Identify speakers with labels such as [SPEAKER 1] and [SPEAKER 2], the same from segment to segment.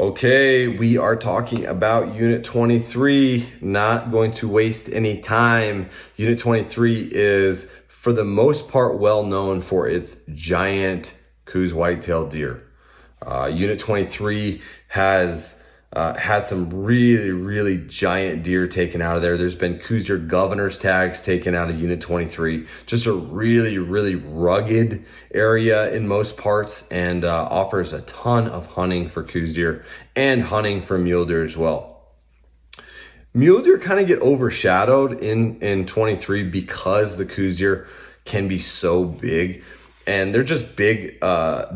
[SPEAKER 1] Okay, we are talking about Unit 23, not going to waste any time. Unit 23 is, for the most part, well known for its giant Coues white-tailed deer. Unit 23 has had some really giant deer taken out of there. There's been Coues deer governor's tags taken out of Unit 23. Just a really rugged area in most parts, and offers a ton of hunting for Coues deer and hunting for mule deer as well. Mule deer kind of get overshadowed in 23 because the Coues deer can be so big. And they're just big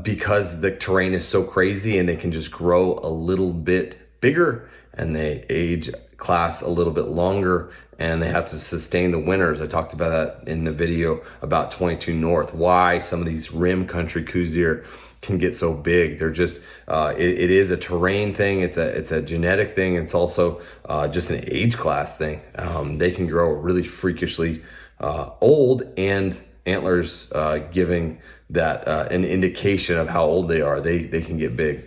[SPEAKER 1] because the terrain is so crazy, and they can just grow a little bit bigger, and they age class a little bit longer, and they have to sustain the winters. I talked about that in the video about 22 North, why some of these rim country Coues deer can get so big. They're just, it is a terrain thing. It's a genetic thing. It's also just an age class thing. They can grow really freakishly old, and antlers giving that an indication of how old they are. They can get big.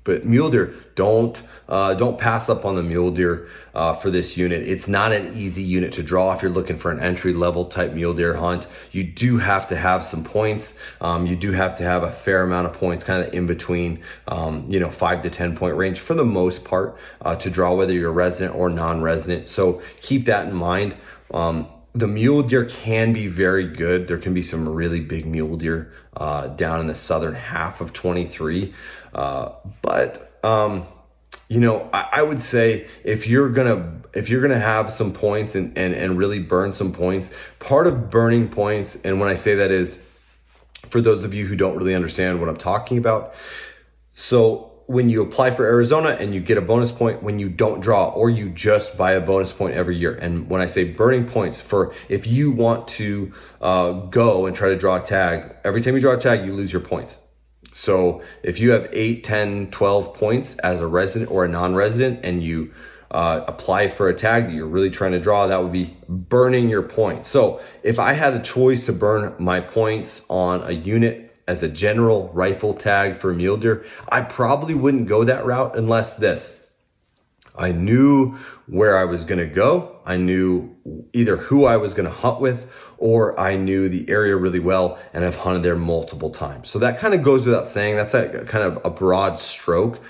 [SPEAKER 1] But mule deer, don't pass up on the mule deer for this unit. It's not an easy unit to draw if you're looking for an entry-level type mule deer hunt. You do have to have some points. You do have to have a fair amount of points, kind of in between, 5 to 10 point range for the most part to draw, whether you're resident or non-resident. So keep that in mind. The mule deer can be very good. There can be some really big mule deer down in the southern half of 23. But I would say if you're gonna have some points and really burn some points, part of burning points, and when I say that is, for those of you who don't really understand what I'm talking about, so when you apply for Arizona and you get a bonus point when you don't draw, or you just buy a bonus point every year. And when I say burning points, for if you want to go and try to draw a tag, every time you draw a tag, you lose your points. So if you have 8, 10, 12 points as a resident or a non-resident, and you apply for a tag that you're really trying to draw, that would be burning your points. So if I had a choice to burn my points on a unit as a general rifle tag for mule deer, I probably wouldn't go that route unless I knew where I was gonna go. I knew either who I was gonna hunt with, or I knew the area really well and have hunted there multiple times. So that kind of goes without saying. That's a kind of a broad stroke.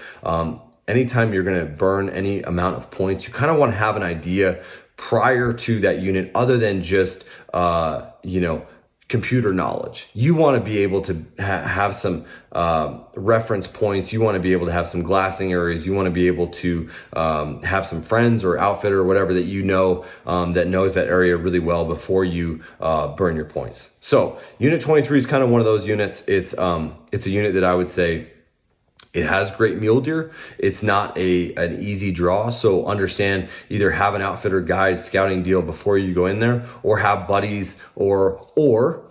[SPEAKER 1] Anytime you're gonna burn any amount of points, you kind of wanna have an idea prior to that unit, other than just, computer knowledge. You want to be able to have some reference points. You want to be able to have some glassing areas. You want to be able to have some friends or outfitter or whatever that that knows that area really well before you burn your points. So Unit 23 is kind of one of those units. It's a unit that I would say, it has great mule deer. It's not an easy draw. So understand, either have an outfitter guide scouting deal before you go in there, or have buddies, or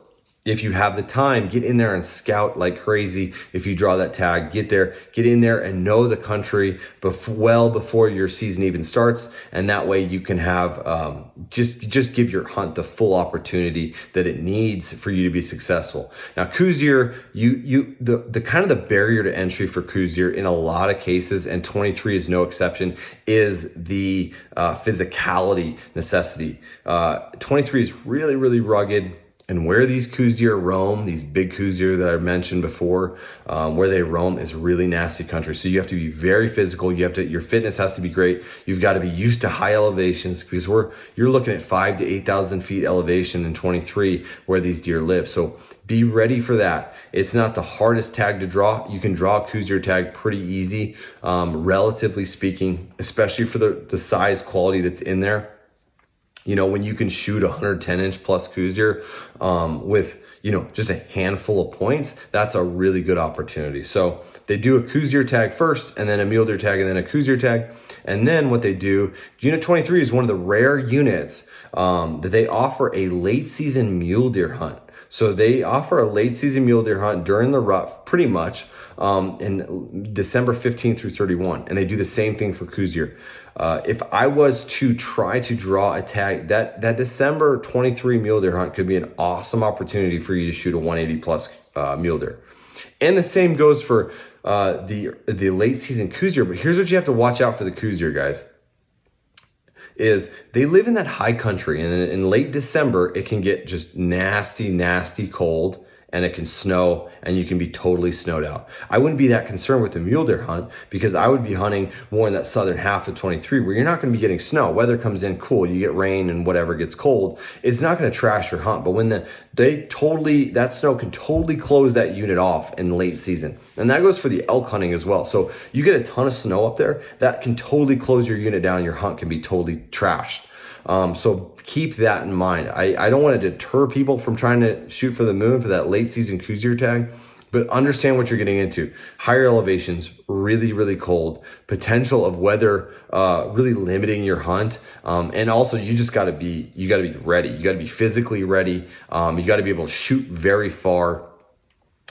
[SPEAKER 1] if you have the time, get in there and scout like crazy. If you draw that tag, get in there and know the country well before your season even starts. And that way you can have, just give your hunt the full opportunity that it needs for you to be successful. Now, Coues deer, the kind of the barrier to entry for Coues deer in a lot of cases, and 23 is no exception, is the physicality necessity. 23 is really rugged. And where these Coues deer roam, these big Coues deer that I mentioned before, where they roam is really nasty country. So you have to be very physical. Your fitness has to be great. You've got to be used to high elevations, because you're looking at 5,000 to 8,000 feet elevation in 23 where these deer live. So be ready for that. It's not the hardest tag to draw. You can draw a Coues deer tag pretty easy, relatively speaking, especially for the size quality that's in there. When you can shoot 110 inch plus Coues deer with, just a handful of points, that's a really good opportunity. So they do a Coues deer tag first, and then a mule deer tag, and then a Coues deer tag. And then what they do, Unit 23 is one of the rare units that they offer a late season mule deer hunt. So they offer a late season mule deer hunt during the rut, pretty much, in December 15th through 31. And they do the same thing for Coues deer. If I was to try to draw a tag, that December 23 mule deer hunt could be an awesome opportunity for you to shoot a 180 plus mule deer. And the same goes for the late season Coues deer, but here's what you have to watch out for the Coues deer, guys. Is they live in that high country, and in late December it can get just nasty cold, and it can snow, and you can be totally snowed out. I wouldn't be that concerned with the mule deer hunt, because I would be hunting more in that southern half of 23 where you're not going to be getting snow. Weather comes in cool, you get rain and whatever gets cold. It's not going to trash your hunt, but when that snow can totally close that unit off in late season. And that goes for the elk hunting as well. So you get a ton of snow up there, that can totally close your unit down. Your hunt can be totally trashed. So keep that in mind. I don't want to deter people from trying to shoot for the moon for that late season Coues deer tag, but understand what you're getting into. Higher elevations, really cold, potential of weather really limiting your hunt, and also you got to be ready. You got to be physically ready. You got to be able to shoot very far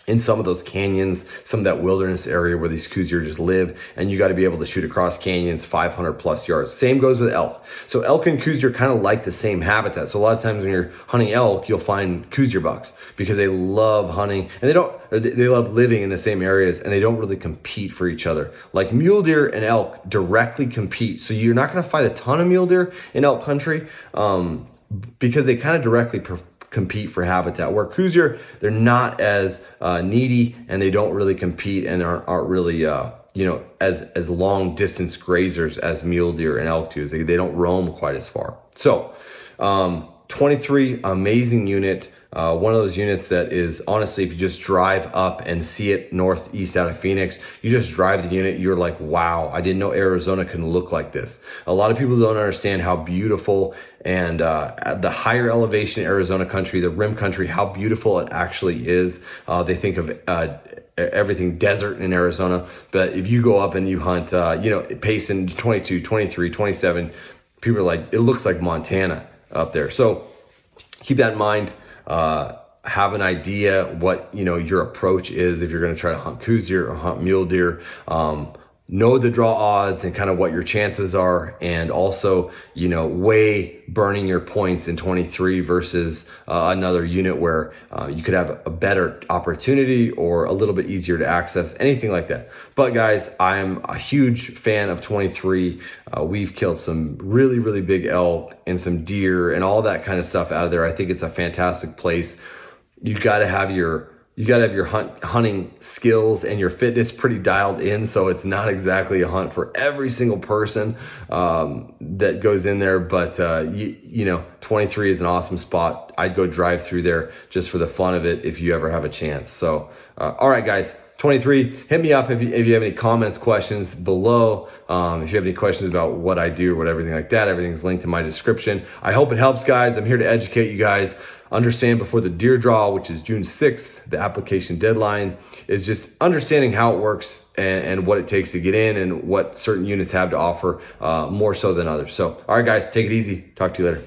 [SPEAKER 1] in some of those canyons, some of that wilderness area where these Coues deer just live, and you got to be able to shoot across canyons 500 plus yards. Same goes with elk. So elk and Coues deer kind of like the same habitat. So a lot of times when you're hunting elk, you'll find Coues deer bucks because they love hunting, and they love living in the same areas, and they don't really compete for each other. Like mule deer and elk directly compete. So you're not going to find a ton of mule deer in elk country because they kind of directly compete for habitat, where Coues deer, they're not as needy, and they don't really compete and aren't really as long distance grazers as mule deer and elk do. They don't roam quite as far. So 23, amazing unit. One of those units that is, honestly, if you just drive up and see it northeast out of Phoenix, you just drive the unit, you're like, wow, I didn't know Arizona can look like this. A lot of people don't understand how beautiful and the higher elevation Arizona country, the rim country, how beautiful it actually is. They think of everything desert in Arizona, but if you go up and you hunt, Payson 22, 23, 27, people are like, it looks like Montana up there. So keep that in mind. Have an idea what your approach is if you're going to try to hunt Coues deer or hunt mule deer. Know the draw odds and kind of what your chances are, and also weigh burning your points in 23 versus another unit where you could have a better opportunity or a little bit easier to access, anything like that. But guys, I'm a huge fan of 23. We've killed some really big elk and some deer and all that kind of stuff out of there. I think it's a fantastic place. You got to have your hunting skills and your fitness pretty dialed in, so it's not exactly a hunt for every single person that goes in there. But 23 is an awesome spot. I'd go drive through there just for the fun of it if you ever have a chance. So, all right, guys. 23, hit me up if you have any comments, questions below. If you have any questions about what I do or everything like that, everything's linked in my description. I hope it helps, guys. I'm here to educate you guys. Understand before the deer draw, which is June 6th, the application deadline, is just understanding how it works and what it takes to get in and what certain units have to offer more so than others. So, all right, guys, take it easy. Talk to you later.